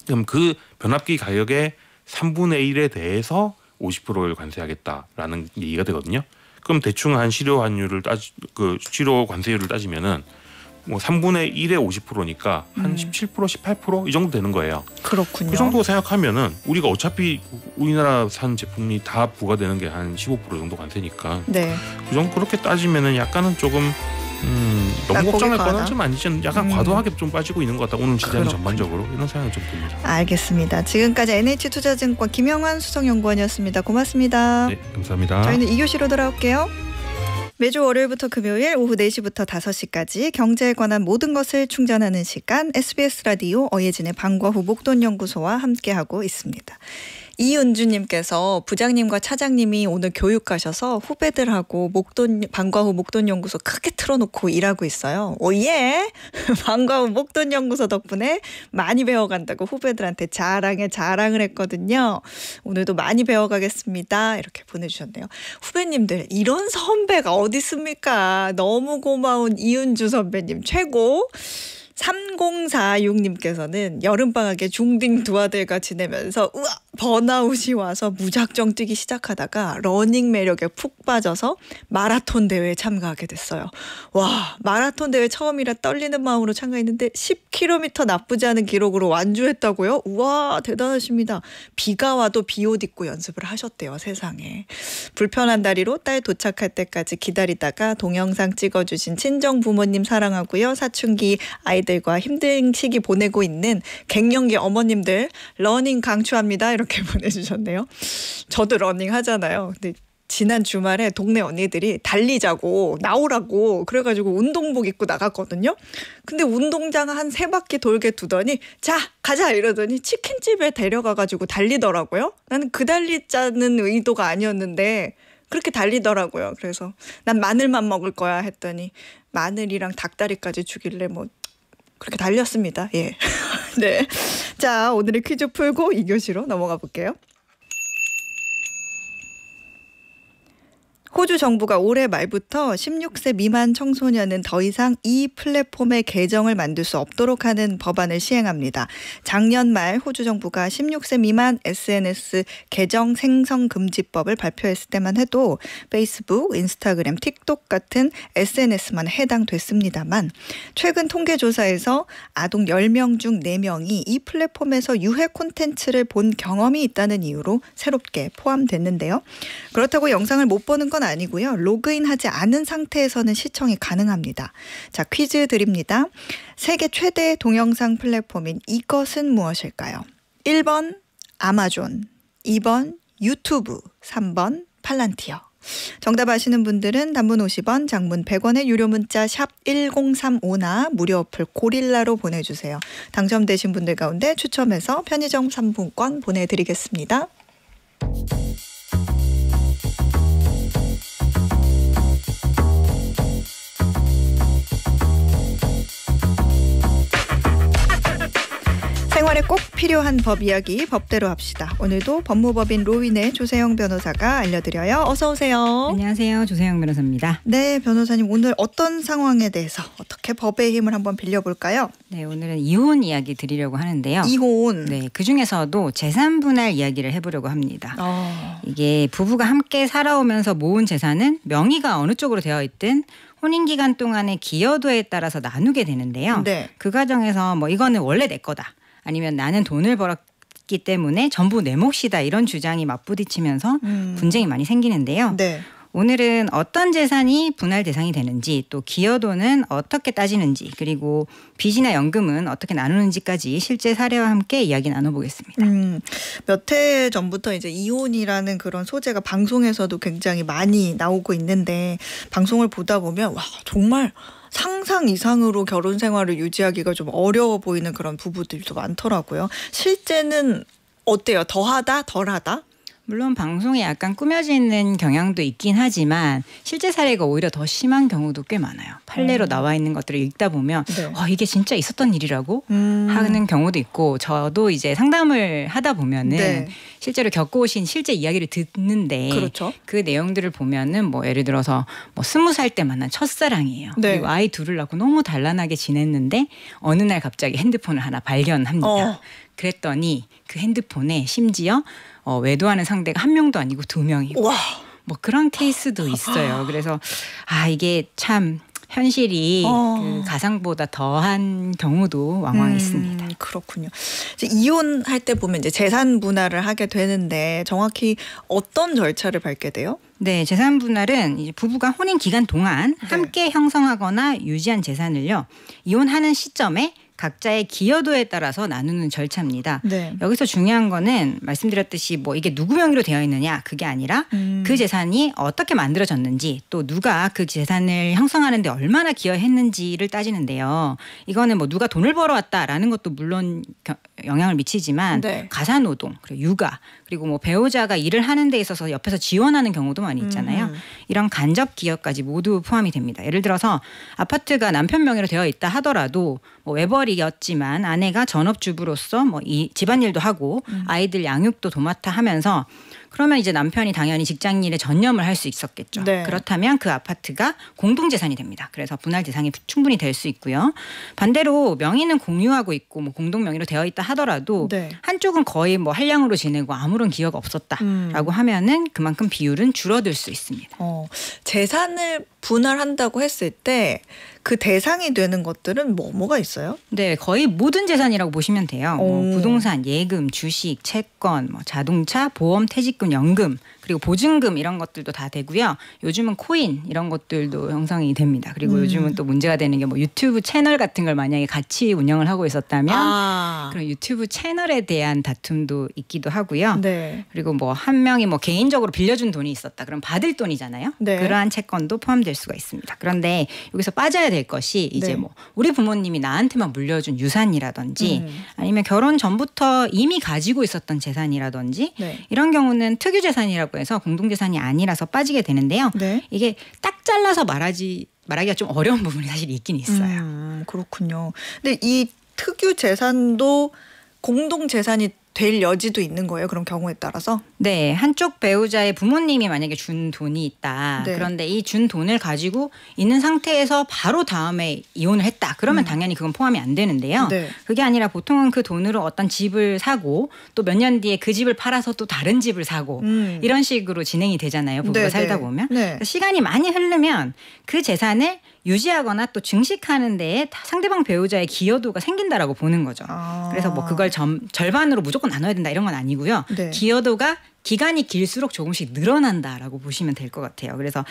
그럼 그 변압기 가격의 3분의 1에 대해서 50%를 관세하겠다라는 얘기가 되거든요. 그럼 대충 한 실효 환율을 실효 관세율을 따지면은 뭐 3분의 1에 50%니까 한 17% 18% 이 정도 되는 거예요. 그렇군요. 그 정도 생각하면은 우리가 어차피 우리나라 산 제품이 다 부과되는 게 한 15% 정도 관세니까. 네. 그렇게 따지면은 약간은 조금 너무 걱정할 거는 좀 아니죠. 약간 과도하게 좀 빠지고 있는 것 같다. 오늘 시장이 전반적으로 이런 생각이 좀 듭니다. 알겠습니다. 지금까지 NH투자증권 김영환 수석연구원이었습니다. 고맙습니다. 네, 감사합니다. 저희는 2교시로 돌아올게요. 매주 월요일부터 금요일 오후 4시부터 5시까지 경제에 관한 모든 것을 충전하는 시간 SBS 라디오 어예진의 방과 후 목돈연구소와 함께하고 있습니다. 이은주님께서 부장님과 차장님이 오늘 교육 가셔서 후배들하고 방과 후 목돈연구소 크게 틀어놓고 일하고 있어요. 오예! 방과 후 목돈연구소 덕분에 많이 배워간다고 후배들한테 자랑을 했거든요. 오늘도 많이 배워가겠습니다. 이렇게 보내주셨네요. 후배님들 이런 선배가 어디 있습니까? 너무 고마운 이은주 선배님 최고. 3046님께서는 여름방학에 중딩 두 아들과 지내면서 번아웃이 와서 무작정 뛰기 시작하다가 러닝 매력에 푹 빠져서 마라톤 대회에 참가하게 됐어요. 와, 마라톤 대회 처음이라 떨리는 마음으로 참가했는데 10km 나쁘지 않은 기록으로 완주했다고요? 우와, 대단하십니다. 비가 와도 비옷 입고 연습을 하셨대요. 세상에. 불편한 다리로 딸 도착할 때까지 기다리다가 동영상 찍어주신 친정 부모님 사랑하고요. 사춘기 아이들과 힘든 시기 보내고 있는 갱년기 어머님들 러닝 강추합니다. 이렇게 보내주셨네요. 저도 러닝 하잖아요. 근데 지난 주말에 동네 언니들이 달리자고 나오라고 그래가지고 운동복 입고 나갔거든요. 근데 운동장 한 3바퀴 돌게 두더니 자 가자 이러더니 치킨집에 데려가가지고 달리더라고요. 나는 그 달리자는 의도가 아니었는데 그렇게 달리더라고요. 그래서 난 마늘만 먹을 거야 했더니 마늘이랑 닭다리까지 주길래 뭐 그렇게 달렸습니다. 예. 네. 자, 오늘의 퀴즈 풀고 2교시로 넘어가 볼게요. 호주 정부가 올해 말부터 16세 미만 청소년은 더 이상 이 플랫폼의 계정을 만들 수 없도록 하는 법안을 시행합니다. 작년 말 호주 정부가 16세 미만 SNS 계정 생성 금지법을 발표했을 때만 해도 페이스북, 인스타그램, 틱톡 같은 SNS만 해당됐습니다만 최근 통계 조사에서 아동 10명 중 4명이 이 플랫폼에서 유해 콘텐츠를 본 경험이 있다는 이유로 새롭게 포함됐는데요. 그렇다고 영상을 못 보는 건 아니고요. 로그인하지 않은 상태에서는 시청이 가능합니다. 자, 퀴즈 드립니다. 세계 최대 동영상 플랫폼인 이것은 무엇일까요? 1번 아마존, 2번 유튜브, 3번 팔란티어. 정답 아시는 분들은 단문 50원, 장문 100원의 유료 문자 샵 1035나 무료 어플 고릴라로 보내주세요. 당첨되신 분들 가운데 추첨해서 편의점 상품권 보내드리겠습니다. 생활에 꼭 필요한 법 이야기 법대로 합시다. 오늘도 법무법인 로윈의 조세영 변호사가 알려드려요. 어서 오세요. 안녕하세요. 조세영 변호사입니다. 네, 변호사님 오늘 어떤 상황에 대해서 어떻게 법의 힘을 한번 빌려볼까요? 네, 오늘은 이혼 이야기 드리려고 하는데요. 이혼. 네, 그중에서도 재산 분할 이야기를 해보려고 합니다. 이게 부부가 함께 살아오면서 모은 재산은 명의가 어느 쪽으로 되어 있든 혼인 기간 동안의 기여도에 따라서 나누게 되는데요. 네. 그 과정에서 뭐 이거는 원래 내 거다. 아니면 나는 돈을 벌었기 때문에 전부 내 몫이다. 이런 주장이 맞부딪히면서 분쟁이 많이 생기는데요. 네. 오늘은 어떤 재산이 분할 대상이 되는지, 또 기여도는 어떻게 따지는지, 그리고 빚이나 연금은 어떻게 나누는지까지 실제 사례와 함께 이야기 나눠보겠습니다. 몇 해 전부터 이제 이혼이라는 그런 소재가 방송에서도 굉장히 많이 나오고 있는데 방송을 보다 보면 와 정말 상상 이상으로 결혼 생활을 유지하기가 좀 어려워 보이는 그런 부부들도 많더라고요. 실제는 어때요? 더하다? 덜하다? 물론 방송에 약간 꾸며지는 경향도 있긴 하지만 실제 사례가 오히려 더 심한 경우도 꽤 많아요. 판례로 나와 있는 것들을 읽다 보면 네. 이게 진짜 있었던 일이라고 하는 경우도 있고, 저도 이제 상담을 하다 보면은 네. 실제로 겪어오신 실제 이야기를 듣는데 그렇죠. 그 내용들을 보면은 뭐 예를 들어서 뭐 20살 때 만난 첫사랑이에요. 네. 그리고 아이 둘을 낳고 너무 단란하게 지냈는데 어느 날 갑자기 핸드폰을 하나 발견합니다. 그랬더니 그 핸드폰에 심지어 외도하는 상대가 한 명도 아니고 2명이고 와. 뭐 그런 케이스도 있어요. 그래서 이게 참 현실이 그 가상보다 더한 경우도 왕왕 있습니다. 그렇군요. 이제 이혼할 때 보면 이제 재산 분할을 하게 되는데 정확히 어떤 절차를 밟게 돼요? 네, 재산 분할은 이제 부부가 혼인 기간 동안 함께 형성하거나 유지한 재산을요, 이혼하는 시점에 각자의 기여도에 따라서 나누는 절차입니다. 네. 여기서 중요한 거는 말씀드렸듯이 뭐 이게 누구 명의로 되어 있느냐 그게 아니라 그 재산이 어떻게 만들어졌는지, 또 누가 그 재산을 형성하는 데 얼마나 기여했는지를 따지는데요. 이거는 뭐 누가 돈을 벌어왔다라는 것도 물론 영향을 미치지만 네. 가사노동, 그리고 육아, 그리고 뭐 배우자가 일을 하는 데 있어서 옆에서 지원하는 경우도 많이 있잖아요. 이런 간접 기여까지 모두 포함이 됩니다. 예를 들어서 아파트가 남편 명의로 되어 있다 하더라도 뭐 외벌이였지만 아내가 전업주부로서 뭐 이 집안일도 하고 아이들 양육도 도맡아 하면서, 그러면 이제 남편이 당연히 직장 일에 전념을 할 수 있었겠죠. 네. 그렇다면 그 아파트가 공동재산이 됩니다. 그래서 분할 대상이 충분히 될 수 있고요. 반대로 명의는 공유하고 있고 뭐 공동 명의로 되어 있다 하더라도 네. 한쪽은 거의 뭐 한량으로 지내고 아무런 기여가 없었다라고 하면은 그만큼 비율은 줄어들 수 있습니다. 재산을 분할한다고 했을 때 그 대상이 되는 것들은 뭐가 있어요? 네, 거의 모든 재산이라고 보시면 돼요. 뭐 부동산, 예금, 주식, 채권, 뭐 자동차, 보험, 퇴직금, 연금, 그리고 보증금 이런 것들도 다 되고요. 요즘은 코인 이런 것들도 형성이 됩니다. 그리고 요즘은 또 문제가 되는 게 뭐 유튜브 채널 같은 걸 만약에 같이 운영을 하고 있었다면 그런 유튜브 채널에 대한 다툼도 있기도 하고요. 네. 그리고 뭐 한 명이 뭐 개인적으로 빌려준 돈이 있었다. 그럼 받을 돈이잖아요. 네. 그러한 채권도 포함될 수가 있습니다. 그런데 여기서 빠져야 될 것이 이제 네. 뭐 우리 부모님이 나한테만 물려준 유산이라든지 아니면 결혼 전부터 이미 가지고 있었던 재산이라든지 네. 이런 경우는 특유재산이라고 해서 공동재산이 아니라서 빠지게 되는데요. 네. 이게 딱 잘라서 말하기가 좀 어려운 부분이 사실 있긴 있어요. 그렇군요. 근데 이 특유 재산도 공동 재산이 될 여지도 있는 거예요. 그런 경우에 따라서? 네, 한쪽 배우자의 부모님이 만약에 준 돈이 있다. 네. 그런데 이 준 돈을 가지고 있는 상태에서 바로 다음에 이혼을 했다. 그러면 당연히 그건 포함이 안 되는데요. 네. 그게 아니라 보통은 그 돈으로 어떤 집을 사고 또 몇 년 뒤에 그 집을 팔아서 또 다른 집을 사고 이런 식으로 진행이 되잖아요. 부부가 네, 살다 네. 보면. 네. 시간이 많이 흐르면 그 재산을 유지하거나 또 증식하는 데에 상대방 배우자의 기여도가 생긴다라고 보는 거죠. 그래서 뭐 그걸 절반으로 무조건 나눠야 된다 이런 건 아니고요. 네. 기여도가 기간이 길수록 조금씩 늘어난다라고 보시면 될 것 같아요. 그래서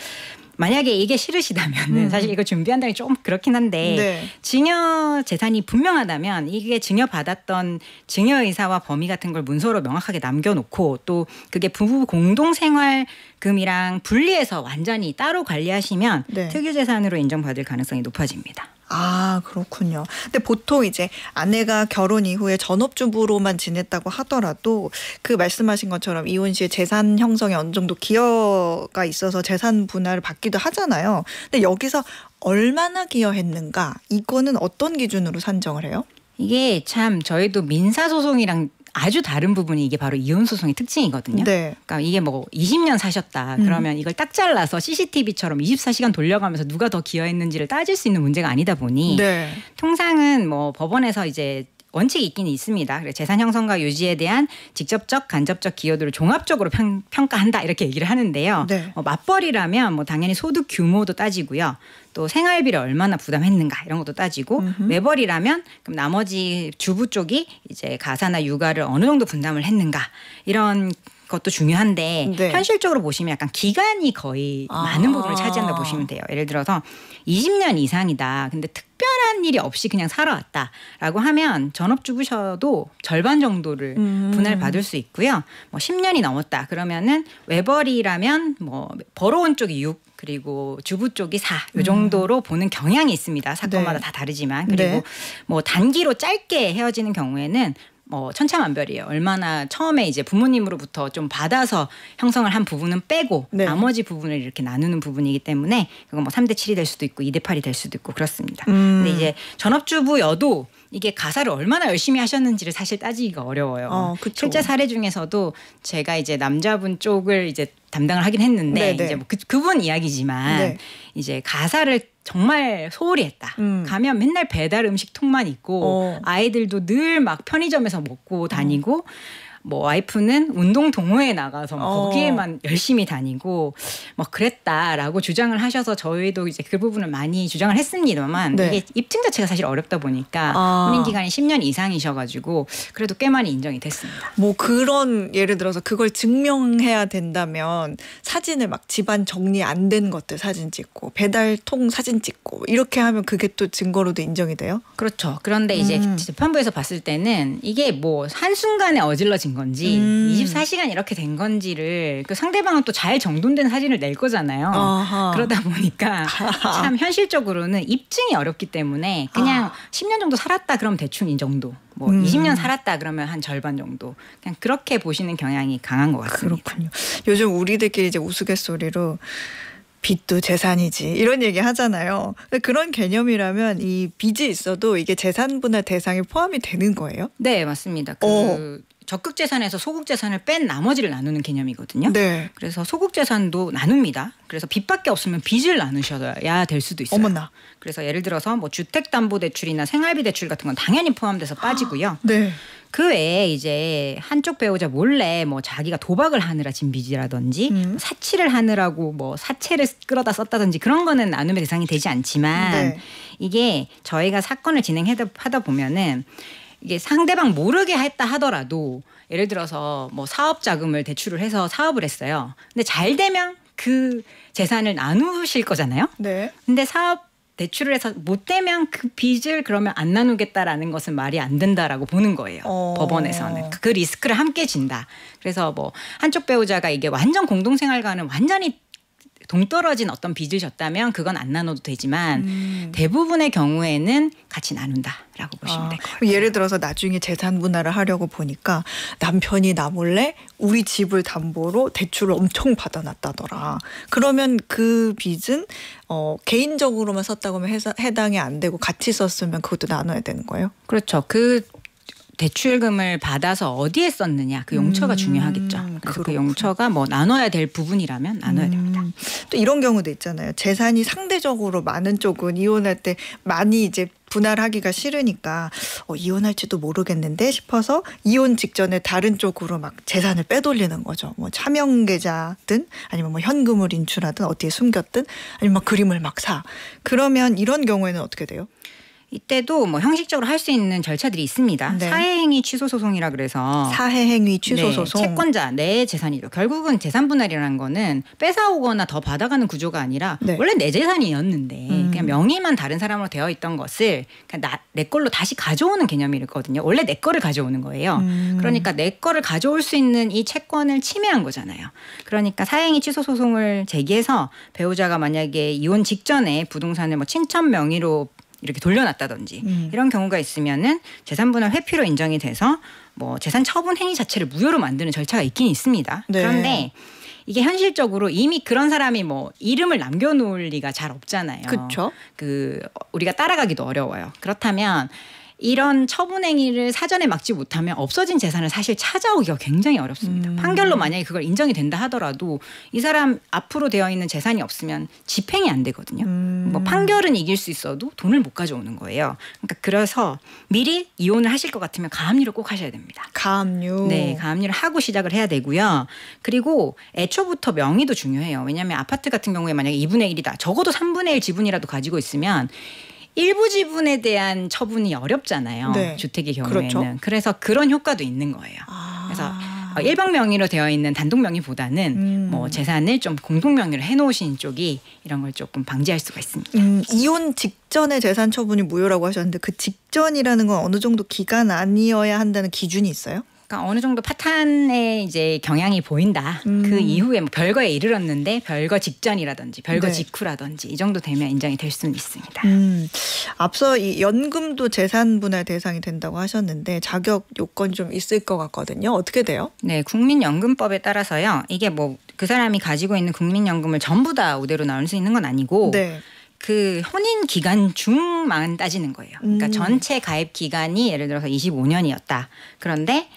만약에 이게 싫으시다면 사실 이거 준비한다는 게 조금 그렇긴 한데 네. 증여 재산이 분명하다면 이게 증여받았던 증여의사와 범위 같은 걸 문서로 명확하게 남겨놓고 또 그게 부부 공동생활금이랑 분리해서 완전히 따로 관리하시면 네. 특유재산으로 인정받을 가능성이 높아집니다. 아, 그렇군요. 근데 보통 이제 아내가 결혼 이후에 전업주부로만 지냈다고 하더라도 그 말씀하신 것처럼 이혼 시에 재산 형성에 어느 정도 기여가 있어서 재산 분할을 받기도 하잖아요. 근데 여기서 얼마나 기여했는가 이거는 어떤 기준으로 산정을 해요? 이게 참 저희도 민사소송이랑 아주 다른 부분이 이게 바로 이혼소송의 특징이거든요. 네. 그러니까 이게 뭐 20년 사셨다. 그러면 이걸 딱 잘라서 CCTV처럼 24시간 돌려가면서 누가 더 기여했는지를 따질 수 있는 문제가 아니다 보니 네. 통상은 뭐 법원에서 이제 원칙이 있긴 있습니다. 그래서 재산 형성과 유지에 대한 직접적, 간접적 기여도를 종합적으로 평가한다 이렇게 얘기를 하는데요. 네. 맞벌이라면 뭐 당연히 소득 규모도 따지고요. 또 생활비를 얼마나 부담했는가 이런 것도 따지고 외벌이라면 그럼 나머지 주부 쪽이 이제 가사나 육아를 어느 정도 분담을 했는가 이런 것도 중요한데 네. 현실적으로 보시면 약간 기간이 거의 많은 부분을 차지한다고 보시면 돼요. 예를 들어서 20년 이상이다. 근데 특별한 일이 없이 그냥 살아왔다라고 하면 전업주부셔도 절반 정도를 분할받을 수 있고요. 뭐 10년이 넘었다. 그러면은 외벌이라면 뭐 벌어온 쪽이 6 그리고 주부 쪽이 4 이 정도로 보는 경향이 있습니다. 사건마다 네. 다 다르지만 그리고 네. 뭐 단기로 짧게 헤어지는 경우에는 뭐 천차만별이에요. 얼마나 처음에 이제 부모님으로부터 좀 받아서 형성을 한 부분은 빼고 네. 나머지 부분을 이렇게 나누는 부분이기 때문에 그거 뭐 3대 7이 될 수도 있고 2대 8이 될 수도 있고 그렇습니다. 근데 이제 전업주부여도 이게 가사를 얼마나 열심히 하셨는지를 사실 따지기가 어려워요. 그쵸. 실제 사례 중에서도 제가 이제 남자분 쪽을 이제 담당을 하긴 했는데 네네. 이제 뭐 그분 이야기지만 네. 이제 가사를 정말 소홀히 했다. 가면 맨날 배달 음식 통만 있고 아이들도 늘 막 편의점에서 먹고 다니고 뭐 와이프는 운동 동호회에 나가서 막 거기에만 열심히 다니고 뭐 그랬다라고 주장을 하셔서 저희도 이제 그 부분을 많이 주장을 했습니다만 네. 이게 입증 자체가 사실 어렵다 보니까 혼인 기간이 10년 이상이셔가지고 그래도 꽤 많이 인정이 됐습니다. 뭐 그런 예를 들어서 그걸 증명해야 된다면 사진을 막 집안 정리 안 된 것들 사진 찍고 배달통 사진 찍고 이렇게 하면 그게 또 증거로도 인정이 돼요? 그렇죠. 그런데 이제 재판부에서 봤을 때는 이게 뭐 한순간에 어질러진 건지 24시간 이렇게 된 건지를 그 상대방은 또 잘 정돈된 사진을 낼 거잖아요. 아하. 그러다 보니까 참 현실적으로는 입증이 어렵기 때문에 그냥 10년 정도 살았다 그러면 대충 이 정도. 뭐 20년 살았다 그러면 한 절반 정도. 그냥 그렇게 보시는 경향이 강한 것 같습니다. 그렇군요. 요즘 우리들끼리 이제 우스갯소리로 빚도 재산이지 이런 얘기 하잖아요. 근데 그런 개념이라면 이 빚이 있어도 이게 재산 분할 대상에 포함이 되는 거예요? 네, 맞습니다. 그 적극 재산에서 소극 재산을 뺀 나머지를 나누는 개념이거든요. 네. 그래서 소극 재산도 나눕니다. 그래서 빚밖에 없으면 빚을 나누셔야 될 수도 있어요. 어머나. 그래서 예를 들어서 뭐 주택담보대출이나 생활비 대출 같은 건 당연히 포함돼서 빠지고요. 네. 그 외에 이제 한쪽 배우자 몰래 뭐 자기가 도박을 하느라 진 빚이라든지 사치를 하느라고 뭐 사채를 끌어다 썼다든지 그런 거는 나눔의 대상이 되지 않지만 네. 이게 저희가 사건을 진행하다 보면은 이게 상대방 모르게 했다 하더라도 예를 들어서 뭐 사업 자금을 대출을 해서 사업을 했어요. 근데 잘 되면 그 재산을 나누실 거잖아요. 네. 근데 사업 대출을 해서 못 되면 그 빚을 그러면 안 나누겠다라는 것은 말이 안 된다라고 보는 거예요. 법원에서는. 그 리스크를 함께 진다. 그래서 뭐 한쪽 배우자가 이게 완전 공동생활과는 완전히 동떨어진 어떤 빚을 졌다면 그건 안 나눠도 되지만 대부분의 경우에는 같이 나눈다라고 보시면 될 것 같아요. 예를 들어서 나중에 재산 분할을 하려고 보니까 남편이 나 몰래 우리 집을 담보로 대출을 엄청 받아놨다더라. 그러면 그 빚은 개인적으로만 썼다고 하면 해당이 안 되고 같이 썼으면 그것도 나눠야 되는 거예요? 그렇죠. 그 대출금을 받아서 어디에 썼느냐 그 용처가 중요하겠죠. 그래서 그 용처가 뭐 나눠야 될 부분이라면 나눠야 됩니다. 또 이런 경우도 있잖아요. 재산이 상대적으로 많은 쪽은 이혼할 때 많이 이제 분할하기가 싫으니까 이혼할지도 모르겠는데 싶어서 이혼 직전에 다른 쪽으로 막 재산을 빼돌리는 거죠. 뭐 차명계좌든 아니면 뭐 현금을 인출하든 어디에 숨겼든 아니면 막 그림을 막 사. 그러면 이런 경우에는 어떻게 돼요? 이때도 뭐 형식적으로 할 수 있는 절차들이 있습니다. 네. 사해행위 취소 소송이라 그래서 사해행위 취소 네, 소송. 채권자 내 재산이죠. 결국은 재산 분할이라는 거는 뺏어오거나 더 받아가는 구조가 아니라 네. 원래 내 재산이었는데 그냥 명의만 다른 사람으로 되어 있던 것을 그냥 내 걸로 다시 가져오는 개념이거든요. 원래 내 거를 가져오는 거예요. 그러니까 내 거를 가져올 수 있는 이 채권을 침해한 거잖아요. 그러니까 사해행위 취소 소송을 제기해서 배우자가 만약에 이혼 직전에 부동산을 뭐 친천 명의로 이렇게 돌려놨다든지 이런 경우가 있으면은 재산분할 회피로 인정이 돼서 뭐 재산 처분 행위 자체를 무효로 만드는 절차가 있긴 있습니다. 네. 그런데 이게 현실적으로 이미 그런 사람이 뭐 이름을 남겨놓을 리가 잘 없잖아요. 그렇죠. 우리가 따라가기도 어려워요. 그렇다면 이런 처분 행위를 사전에 막지 못하면 없어진 재산을 사실 찾아오기가 굉장히 어렵습니다. 판결로 만약에 그걸 인정이 된다 하더라도 이 사람 앞으로 되어 있는 재산이 없으면 집행이 안 되거든요. 뭐 판결은 이길 수 있어도 돈을 못 가져오는 거예요. 그러니까 그래서 미리 이혼을 하실 것 같으면 가압류를 꼭 하셔야 됩니다. 가압류. 네, 가압류를 하고 시작을 해야 되고요. 그리고 애초부터 명의도 중요해요. 왜냐하면 아파트 같은 경우에 만약에 2분의 1이다. 적어도 3분의 1 지분이라도 가지고 있으면 일부 지분에 대한 처분이 어렵잖아요. 네. 주택의 경우에는. 그렇죠. 그래서 그런 효과도 있는 거예요. 그래서 일방 명의로 되어 있는 단독 명의보다는 뭐 재산을 좀 공동 명의로 해놓으신 쪽이 이런 걸 조금 방지할 수가 있습니다. 이혼 직전에 재산 처분이 무효라고 하셨는데 그 직전이라는 건 어느 정도 기간 아니어야 한다는 기준이 있어요? 그러니까 어느 정도 파탄의 이제 경향이 보인다. 그 이후에 뭐 별거에 이르렀는데 별거 직전이라든지 별거 네. 직후라든지 이 정도 되면 인정이 될 수는 있습니다. 앞서 이 연금도 재산 분할 대상이 된다고 하셨는데 자격 요건이 좀 있을 것 같거든요. 어떻게 돼요? 네, 국민연금법에 따라서요. 이게 뭐 그 사람이 가지고 있는 국민연금을 전부 다 우대로 나눌 수 있는 건 아니고 네. 그 혼인 기간 중만 따지는 거예요. 그러니까 전체 가입 기간이 예를 들어서 25년이었다. 그런데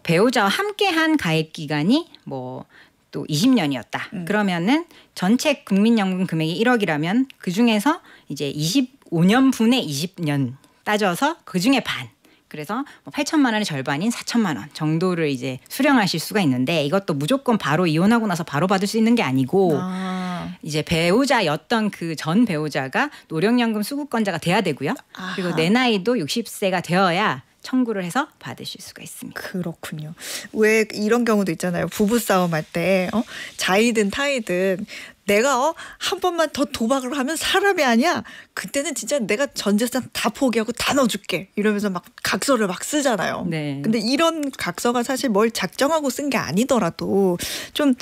배우자와 함께한 가입 기간이 뭐 또 20년이었다. 그러면은 전체 국민연금 금액이 1억이라면 그 중에서 이제 25년분의 20년 따져서 그 중에 반. 그래서 8천만 원의 절반인 4천만 원 정도를 이제 수령하실 수가 있는데 이것도 무조건 바로 이혼하고 나서 바로 받을 수 있는 게 아니고 이제 배우자였던 그 전 배우자가 노령연금 수급권자가 돼야 되고요. 그리고 내 나이도 60세가 되어야 청구를 해서 받으실 수가 있습니다. 그렇군요. 왜 이런 경우도 있잖아요. 부부싸움 할 때 자이든 타이든 내가 한 번만 더 도박을 하면 사람이 아니야. 그때는 진짜 내가 전 재산 다 포기하고 다 넣어줄게. 이러면서 막 각서를 막 쓰잖아요. 네. 근데 이런 각서가 사실 뭘 작정하고 쓴 게 아니더라도 좀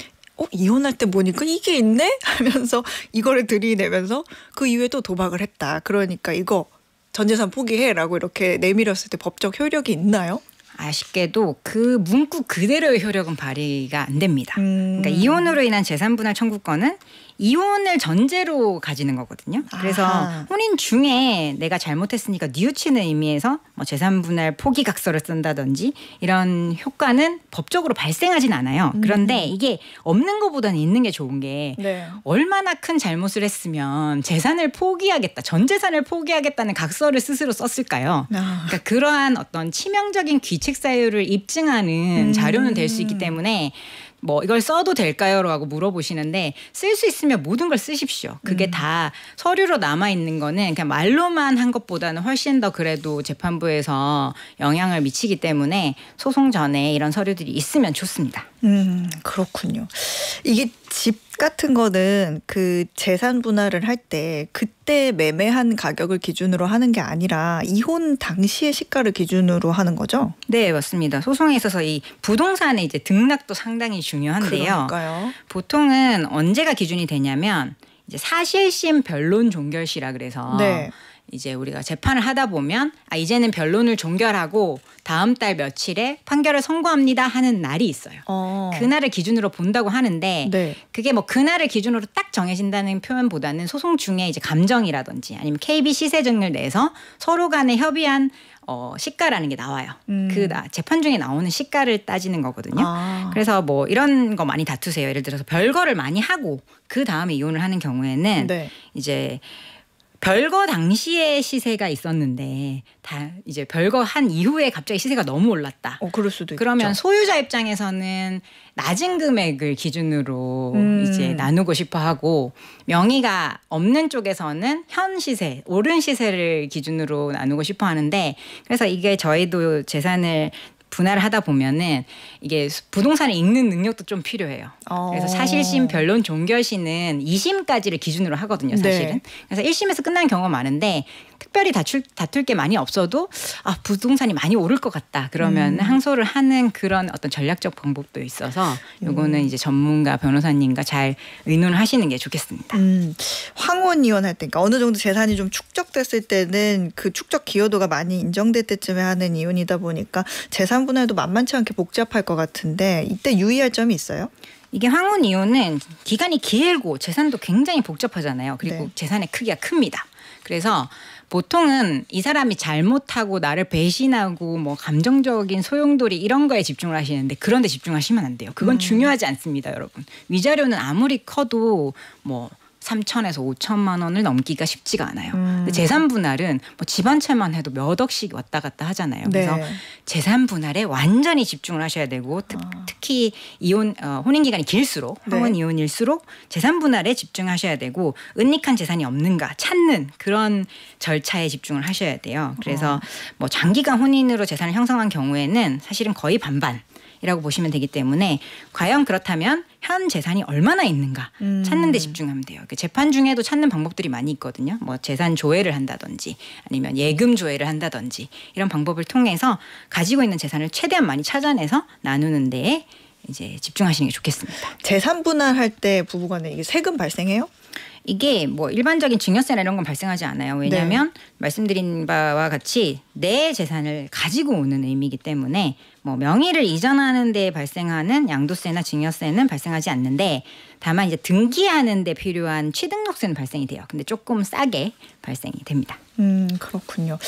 이혼할 때 보니까 이게 있네? 하면서 이거를 들이내면서 그 이후에 또 도박을 했다. 그러니까 이거 전 재산 포기해라고 이렇게 내밀었을 때 법적 효력이 있나요? 아쉽게도 그 문구 그대로의 효력은 발휘가 안 됩니다. 그러니까 이혼으로 인한 재산 분할 청구권은 이혼을 전제로 가지는 거거든요. 그래서 혼인 중에 내가 잘못했으니까 뉘우치는 의미에서 뭐 재산 분할 포기 각서를 쓴다든지 이런 효과는 법적으로 발생하진 않아요. 그런데 이게 없는 것보다는 있는 게 좋은 게 네. 얼마나 큰 잘못을 했으면 재산을 포기하겠다, 전 재산을 포기하겠다는 각서를 스스로 썼을까요? 그러니까 그러한 어떤 치명적인 귀책 사유를 입증하는 자료는 될 수 있기 때문에 뭐 이걸 써도 될까요?라고 물어보시는데 쓸 수 있으면 모든 걸 쓰십시오. 그게 다 서류로 남아 있는 거는 그냥 말로만 한 것보다는 훨씬 더 그래도 재판부에서 영향을 미치기 때문에 소송 전에 이런 서류들이 있으면 좋습니다. 그렇군요. 이게 집 같은 거는 그 재산 분할을 할 때 그때 매매한 가격을 기준으로 하는 게 아니라 이혼 당시의 시가를 기준으로 하는 거죠? 네, 맞습니다. 소송에 있어서 이 부동산의 이제 등락도 상당히 중요한데요. 그러니까요. 보통은 언제가 기준이 되냐면 이제 사실심 변론 종결시라 그래서 네. 이제 우리가 재판을 하다 보면 이제는 변론을 종결하고 다음 달 며칠에 판결을 선고합니다 하는 날이 있어요. 그날을 기준으로 본다고 하는데 네. 그게 뭐 그날을 기준으로 딱 정해진다는 표현보다는 소송 중에 이제 감정이라든지 아니면 KB 시세 등을 내서 서로 간에 협의한 시가라는 게 나와요. 그 재판 중에 나오는 시가를 따지는 거거든요. 그래서 뭐 이런 거 많이 다투세요. 예를 들어서 별거를 많이 하고 그 다음에 이혼을 하는 경우에는 네. 이제 별거 당시에 시세가 있었는데 다 이제 별거 한 이후에 갑자기 시세가 너무 올랐다. 그럴 수도 그러면 있죠. 소유자 입장에서는 낮은 금액을 기준으로 이제 나누고 싶어 하고 명의가 없는 쪽에서는 현 시세, 오른 시세를 기준으로 나누고 싶어 하는데 그래서 이게 저희도 재산을 분할을 하다 보면은 이게 부동산을 읽는 능력도 좀 필요해요. 그래서 사실심, 변론, 종결시는 2심까지를 기준으로 하거든요. 사실은. 네. 그래서 1심에서 끝나는 경우가 많은데 특별히 다툴 게 많이 없어도 부동산이 많이 오를 것 같다. 그러면 항소를 하는 그런 어떤 전략적 방법도 있어서 요거는 이제 전문가 변호사님과 잘 의논을 하시는 게 좋겠습니다. 황혼 이혼할 때 그러니까 어느 정도 재산이 좀 축적됐을 때는 그 축적 기여도가 많이 인정될 때쯤에 하는 이혼이다 보니까 재산 분할도 만만치 않게 복잡할 것 같은데 이때 유의할 점이 있어요? 이게 황혼 이혼은 기간이 길고 재산도 굉장히 복잡하잖아요. 그리고 네. 재산의 크기가 큽니다. 그래서 보통은 이 사람이 잘못하고 나를 배신하고 뭐 감정적인 소용돌이 이런 거에 집중을 하시는데 그런 데 집중하시면 안 돼요. 그건 중요하지 않습니다, 여러분. 위자료는 아무리 커도 뭐 3천에서 5천만 원을 넘기가 쉽지가 않아요. 근데 재산 분할은 뭐 집안채만 해도 몇 억씩 왔다 갔다 하잖아요. 그래서 네. 재산 분할에 완전히 집중을 하셔야 되고 특히 혼인 기간이 길수록 황혼 네. 이혼일수록 재산 분할에 집중하셔야 되고 은닉한 재산이 없는가 찾는 그런 절차에 집중을 하셔야 돼요. 그래서 뭐 장기간 혼인으로 재산을 형성한 경우에는 사실은 거의 반반. 이라고 보시면 되기 때문에 과연 그렇다면 현 재산이 얼마나 있는가 찾는 데 집중하면 돼요. 재판 중에도 찾는 방법들이 많이 있거든요. 뭐 재산 조회를 한다든지 아니면 예금 조회를 한다든지 이런 방법을 통해서 가지고 있는 재산을 최대한 많이 찾아내서 나누는 데에 이제 집중하시는 게 좋겠습니다. 재산 분할할 때 부부간에 이게 세금 발생해요? 이게 뭐 일반적인 증여세나 이런 건 발생하지 않아요. 왜냐하면 네. 말씀드린 바와 같이 내 재산을 가지고 오는 의미이기 때문에 뭐 명의를 이전하는 데 발생하는 양도세나 증여세는 발생하지 않는데 다만 이제 등기하는 데 필요한 취등록세는 발생이 돼요. 근데 조금 싸게 발생이 됩니다. 그렇군요.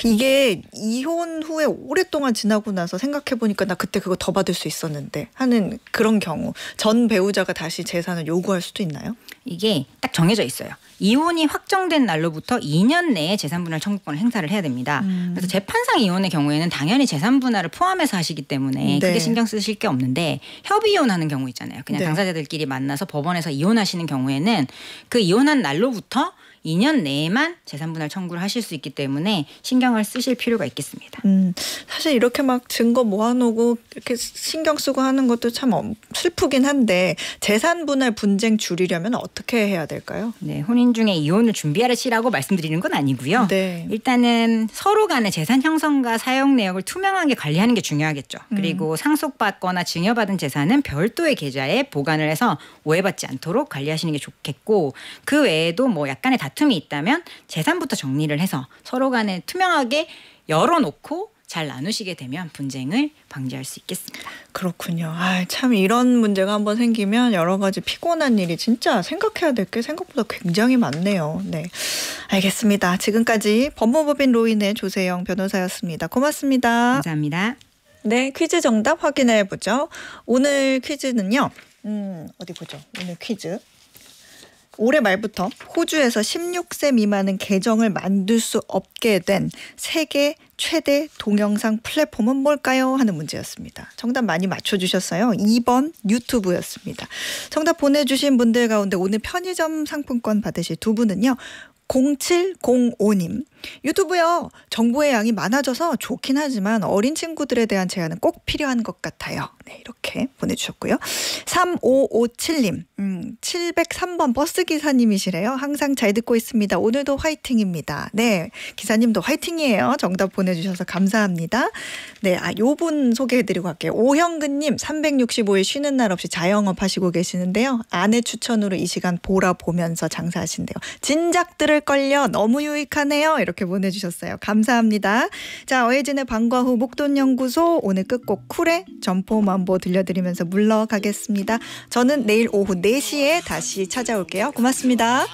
이게 이혼 후에 오랫동안 지나고 나서 생각해보니까 나 그때 그거 더 받을 수 있었는데 하는 그런 경우 전 배우자가 다시 재산을 요구할 수도 있나요? 이게 딱 정해져 있어요. 이혼이 확정된 날로부터 2년 내에 재산분할 청구권을 행사를 해야 됩니다. 그래서 재판상 이혼의 경우에는 당연히 재산분할을 포함해서 하시기 때문에 네. 크게 신경 쓰실 게 없는데 협의이혼하는 경우 있잖아요. 그냥 네. 당사자들끼리 만나서 법원에서 이혼하시는 경우에는 그 이혼한 날로부터 2년 내에만 재산분할 청구를 하실 수 있기 때문에 신경을 쓰실 필요가 있겠습니다. 사실 이렇게 막 증거 모아놓고 이렇게 신경 쓰고 하는 것도 참 슬프긴 한데 재산분할 분쟁 줄이려면 어떻게 해야 될까요? 네, 혼인 중에 이혼을 준비하시라고 말씀드리는 건 아니고요. 네. 일단은 서로 간의 재산 형성과 사용 내역을 투명하게 관리하는 게 중요하겠죠. 그리고 상속받거나 증여받은 재산은 별도의 계좌에 보관을 해서 오해받지 않도록 관리하시는 게 좋겠고 그 외에도 뭐 약간의 다툼이 있다면 재산부터 정리를 해서 서로 간에 투명하게 열어놓고 잘 나누시게 되면 분쟁을 방지할 수 있겠습니다. 그렇군요. 참 이런 문제가 한번 생기면 여러 가지 피곤한 일이 진짜 생각해야 될 게 생각보다 굉장히 많네요. 네, 알겠습니다. 지금까지 법무법인 로인의 조세영 변호사였습니다. 고맙습니다. 감사합니다. 네, 퀴즈 정답 확인해 보죠. 오늘 퀴즈는요. 어디 보죠. 오늘 퀴즈. 올해 말부터 호주에서 16세 미만은 계정을 만들 수 없게 된 세계 최대 동영상 플랫폼은 뭘까요? 하는 문제였습니다. 정답 많이 맞춰주셨어요. 2번 유튜브였습니다. 정답 보내주신 분들 가운데 오늘 편의점 상품권 받으실 두 분은요. 0705님, 유튜브요. 정보의 양이 많아져서 좋긴 하지만 어린 친구들에 대한 제한은 꼭 필요한 것 같아요. 네, 이렇게 보내주셨고요. 3557님 703번 버스기사님이시래요. 항상 잘 듣고 있습니다. 오늘도 화이팅입니다. 네, 기사님도 화이팅이에요. 정답 보내주셔서 감사합니다. 네, 요분 소개해드리고 갈게요. 오형근님 365일 쉬는 날 없이 자영업 하시고 계시는데요. 아내 추천으로 이 시간 보라 보면서 장사하신대요. 진작 들을걸요. 너무 유익하네요. 이렇게 보내주셨어요. 감사합니다. 자, 어혜진의 방과 후 목돈연구소 오늘 끝곡 쿨의 점포만보 들려드리면서 물러가겠습니다. 저는 내일 오후 4시에 다시 찾아올게요. 고맙습니다.